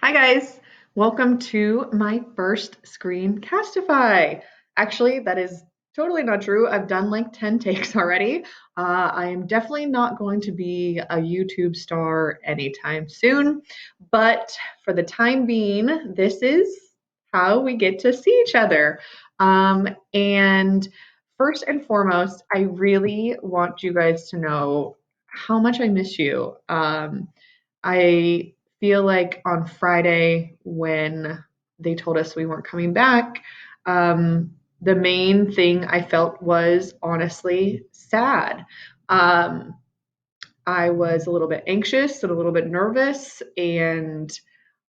Hi guys, welcome to my first Screencastify. Actually, that is totally not true. I've done like 10 takes already. I am definitely not going to be a YouTube star anytime soon, but for the time being, this is how we get to see each other. And first and foremost, I really want you guys to know how much I miss you. I feel like on Friday when they told us we weren't coming back, the main thing I felt was honestly sad. Um, I was a little bit anxious and a little bit nervous and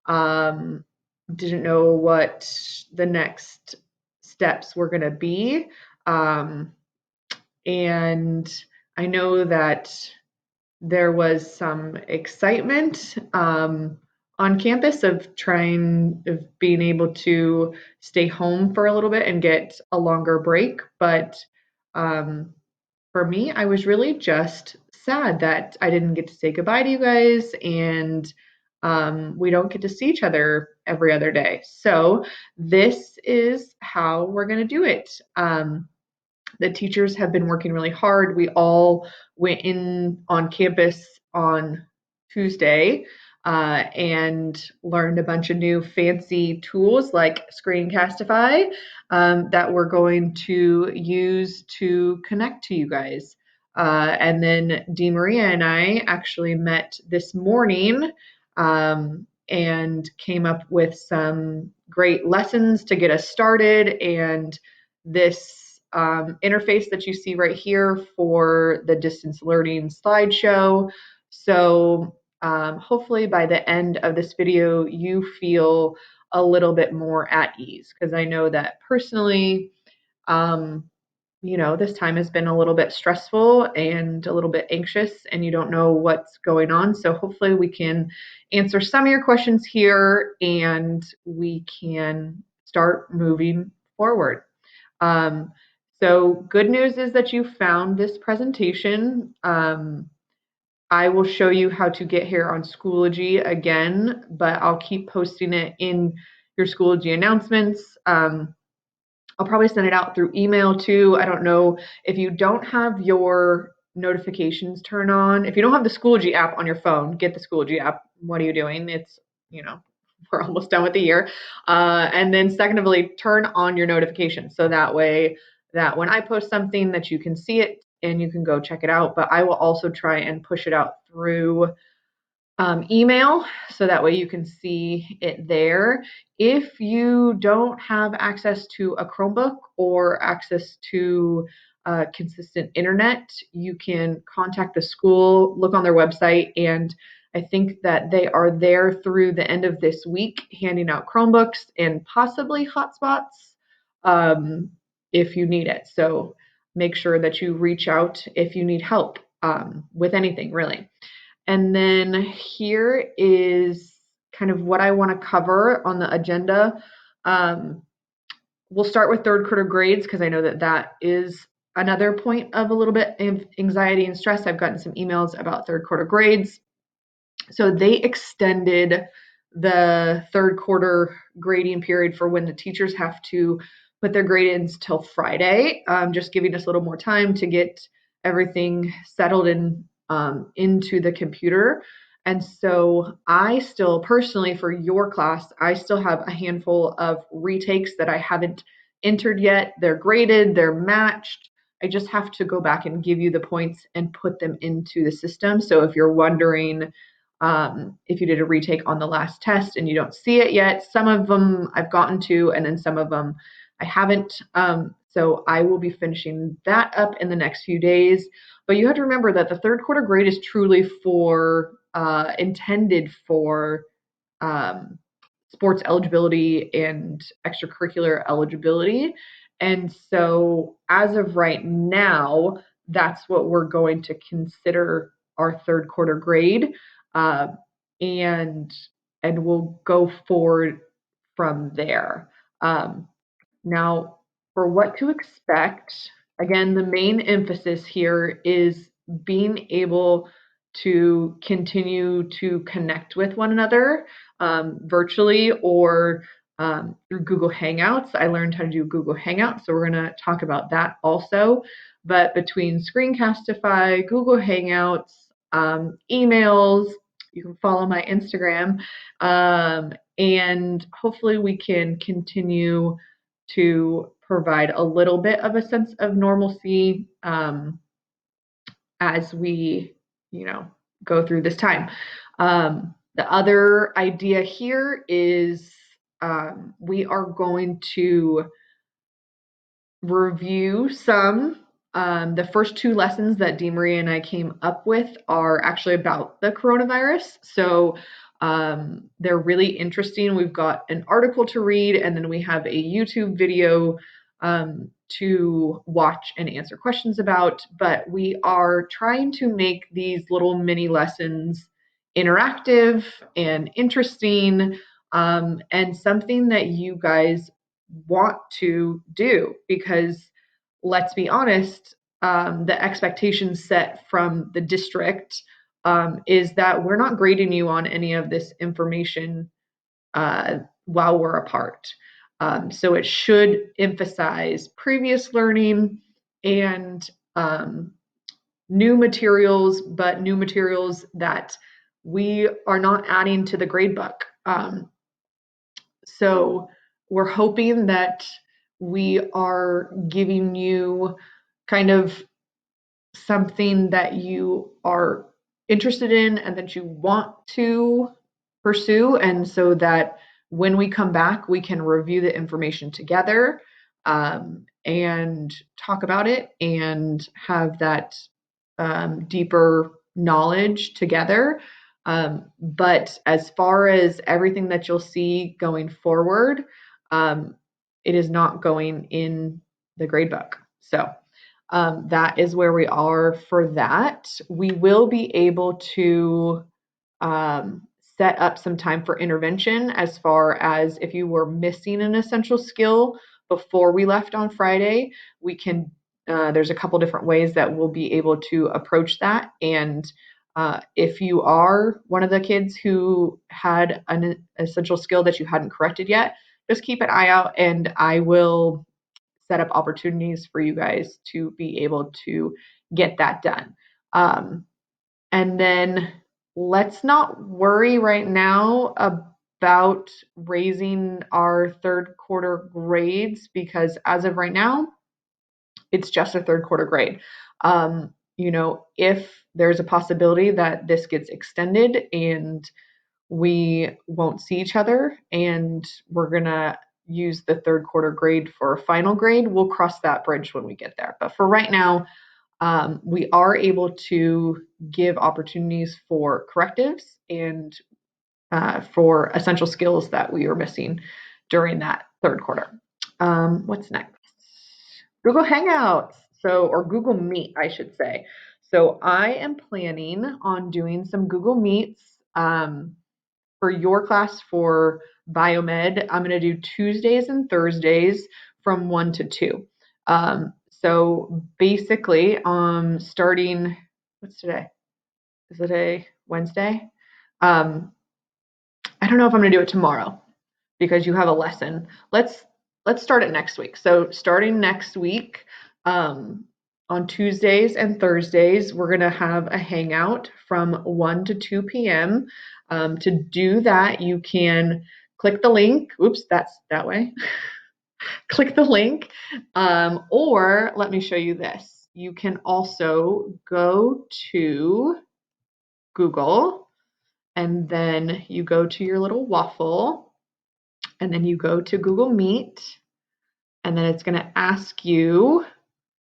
um, didn't know what the next steps were going to be. Um, and I know that there was some excitement on campus of being able to stay home for a little bit and get a longer break. But um, for me, I was really just sad that I didn't get to say goodbye to you guys and we don't get to see each other every other day. So this is how we're going to do it. The teachers have been working really hard. We all went in on campus on Tuesday and learned a bunch of new fancy tools like Screencastify that we're going to use to connect to you guys. And then Dee Maria and I actually met this morning and came up with some great lessons to get us started. And this interface that you see right here for the distance learning slideshow. So hopefully by the end of this video, you feel a little bit more at ease because I know that personally, um, this time has been a little bit stressful and a little bit anxious, and you don't know what's going on. So hopefully we can answer some of your questions here and we can start moving forward. Um, so good news is that you found this presentation. I will show you how to get here on Schoology again, but I'll keep posting it in your Schoology announcements. I'll probably send it out through email too. I don't know if you don't have your notifications turned on. If you don't have the Schoology app on your phone, get the Schoology app. What are you doing? It's, we're almost done with the year. And then secondly, turn on your notifications so that way that when I post something that you can see it and you can go check it out. But I will also try and push it out through email so that way you can see it there. If you don't have access to a Chromebook or access to consistent internet, you can contact the school, look on their website, and I think that they are there through the end of this week handing out Chromebooks and possibly hotspots if you need it. So make sure that you reach out if you need help with anything, really. And then here is kind of what I want to cover on the agenda. Um, we'll start with third quarter grades because I know that that is another point of a little bit of anxiety and stress. I've gotten some emails about third quarter grades. So they extended the third quarter grading period for when the teachers have to put their grade-ins till Friday, just giving us a little more time to get everything settled in into the computer. And so I still personally, for your class, I still have a handful of retakes that I haven't entered yet. They're graded, they're matched. I just have to go back and give you the points and put them into the system. So if you're wondering if you did a retake on the last test and you don't see it yet, some of them I've gotten to, and then some of them I haven't. So I will be finishing that up in the next few days. But you have to remember that the third quarter grade is truly for intended for um, sports eligibility and extracurricular eligibility. And so as of right now, that's what we're going to consider our third quarter grade. Uh, and and we'll go forward from there. Um, Now, for what to expect, again, the main emphasis here is being able to continue to connect with one another virtually or through Google Hangouts. I learned how to do Google Hangouts, so we're going to talk about that also. But between Screencastify, Google Hangouts, emails, you can follow my Instagram, and hopefully we can continue to provide a little bit of a sense of normalcy as we, go through this time. The other idea here is we are going to review some. The first two lessons that Dee Marie and I came up with are actually about the coronavirus. So they're really interesting. We've got an article to read, and then we have a YouTube video to watch and answer questions about. But we are trying to make these little mini lessons interactive and interesting, and something that you guys want to do, because let's be honest, the expectations set from the district is that we're not grading you on any of this information while we're apart. So it should emphasize previous learning and new materials, but new materials that we are not adding to the grade book. So we're hoping that we are giving you kind of something that you are interested in and that you want to pursue. And so that when we come back, we can review the information together and talk about it and have that deeper knowledge together. But as far as everything that you'll see going forward, it is not going in the grade book. So that is where we are for that. We will be able to set up some time for intervention as far as if you were missing an essential skill before we left on Friday, we can, there's a couple different ways that we'll be able to approach that. And if you are one of the kids who had an essential skill that you hadn't corrected yet, just keep an eye out and I will set up opportunities for you guys to be able to get that done. And then let's not worry right now about raising our third quarter grades, because as of right now, it's just a third quarter grade. If there's a possibility that this gets extended and we won't see each other and we're going to use the third quarter grade for a final grade, we'll cross that bridge when we get there. But for right now, we are able to give opportunities for correctives and for essential skills that we are missing during that third quarter. What's next? Google Hangouts, or Google Meet, I should say. So I am planning on doing some Google Meets for your class for biomed. I'm going to do Tuesdays and Thursdays from 1 to 2. So basically, starting, what's today? Is it a Wednesday? I don't know if I'm going to do it tomorrow because you have a lesson. Let's start it next week. So starting next week, on Tuesdays and Thursdays, we're going to have a hangout from 1 to 2 p.m. To do that, you can click the link. Oops, that's that way. Click the link, or let me show you this. You can also go to Google, and then you go to your little waffle, and then you go to Google Meet, and then it's going to ask you,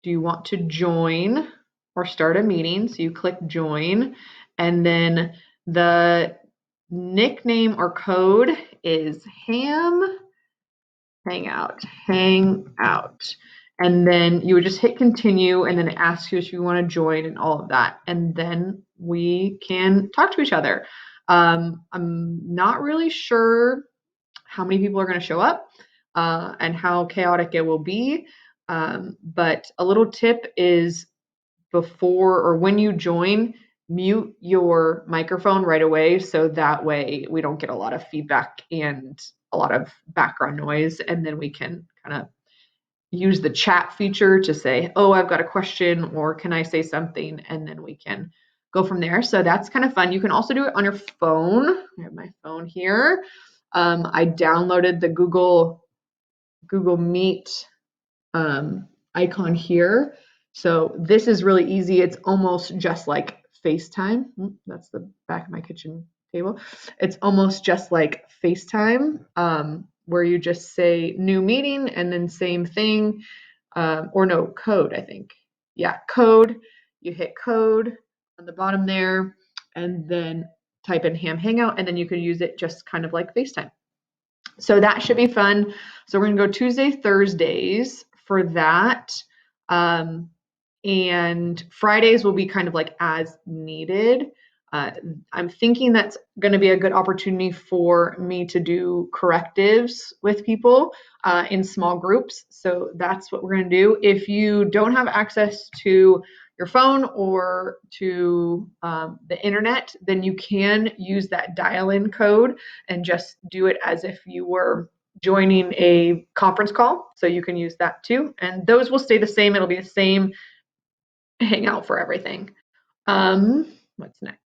do you want to join or start a meeting? So you click join, and then the nickname or code is Hangout. And then you would just hit continue, and then it asks you if you want to join and all of that. And then we can talk to each other. I'm not really sure how many people are going to show up and how chaotic it will be. But a little tip is before or when you join, mute your microphone right away so that way we don't get a lot of feedback and a lot of background noise, and then we can kind of use the chat feature to say, oh, I've got a question, or can I say something, and then we can go from there. So that's kind of fun. You can also do it on your phone. I have my phone here. I downloaded the Google Meet icon here. So this is really easy. It's almost just like FaceTime. That's the back of my kitchen table. It's almost just like FaceTime, where you just say new meeting and then same thing, or no, code, I think. Yeah, code. You hit code on the bottom there and then type in Ham Hangout, and then you can use it just kind of like FaceTime. So that should be fun. So we're going to go Tuesday, Thursdays for that. Um, and Fridays will be kind of like as needed. I'm thinking that's going to be a good opportunity for me to do correctives with people in small groups. So that's what we're going to do. If you don't have access to your phone or to the internet, then you can use that dial-in code and just do it as if you were joining a conference call. So you can use that too. And those will stay the same. It'll be the same hangout for everything. What's next?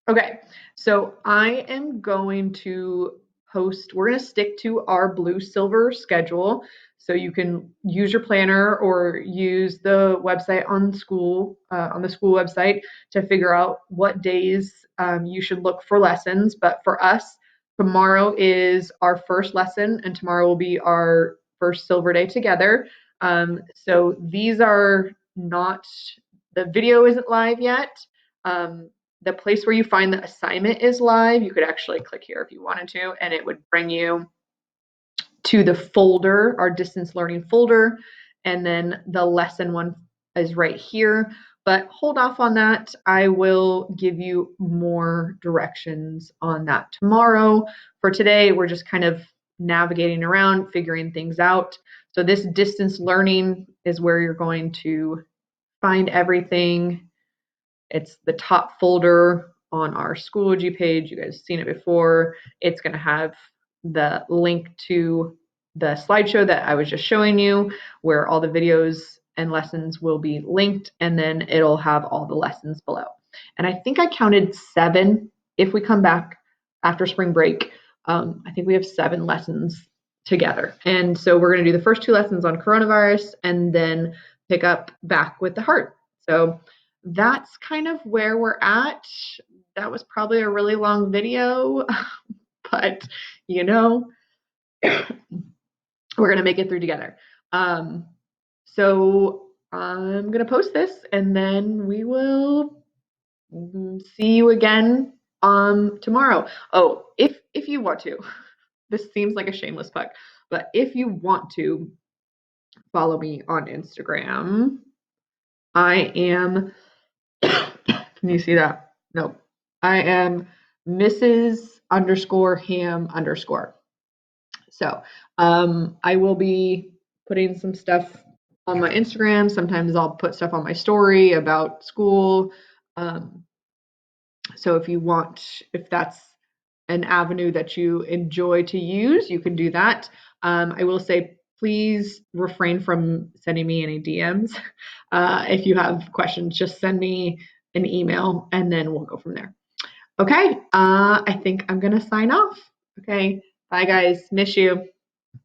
Okay, so I am going to post, we're going to stick to our blue silver schedule. So you can use your planner or use the website on the school website to figure out what days you should look for lessons. But for us, tomorrow is our first lesson, and tomorrow will be our first silver day together. So these are not, the video isn't live yet. The place where you find the assignment is live. You could actually click here if you wanted to, and it would bring you to the folder, our distance learning folder, and then the lesson one is right here. But hold off on that. I will give you more directions on that tomorrow. For today, we're just kind of navigating around, figuring things out. So this distance learning is where you're going to find everything. It's the top folder on our Schoology page. You guys have seen it before. It's going to have the link to the slideshow that I was just showing you, where all the videos and lessons will be linked, and then it'll have all the lessons below. And I think I counted 7 if we come back after spring break. I think we have 7 lessons together. And so we're going to do the first 2 lessons on coronavirus and then pick up back with the heart. So that's kind of where we're at. That was probably a really long video, but you know, we're going to make it through together. So I'm going to post this and then we will see you again tomorrow. Oh, if you want to, this seems like a shameless plug, but if you want to follow me on Instagram, I am, can you see that? No, I am Mrs._Ham_. So I will be putting some stuff on my Instagram. Sometimes I'll put stuff on my story about school. So if that's an avenue that you enjoy to use, you can do that. I will say, please refrain from sending me any DMs. If you have questions, just send me an email and then we'll go from there. Okay, I think I'm going to sign off. Okay, bye guys. Miss you.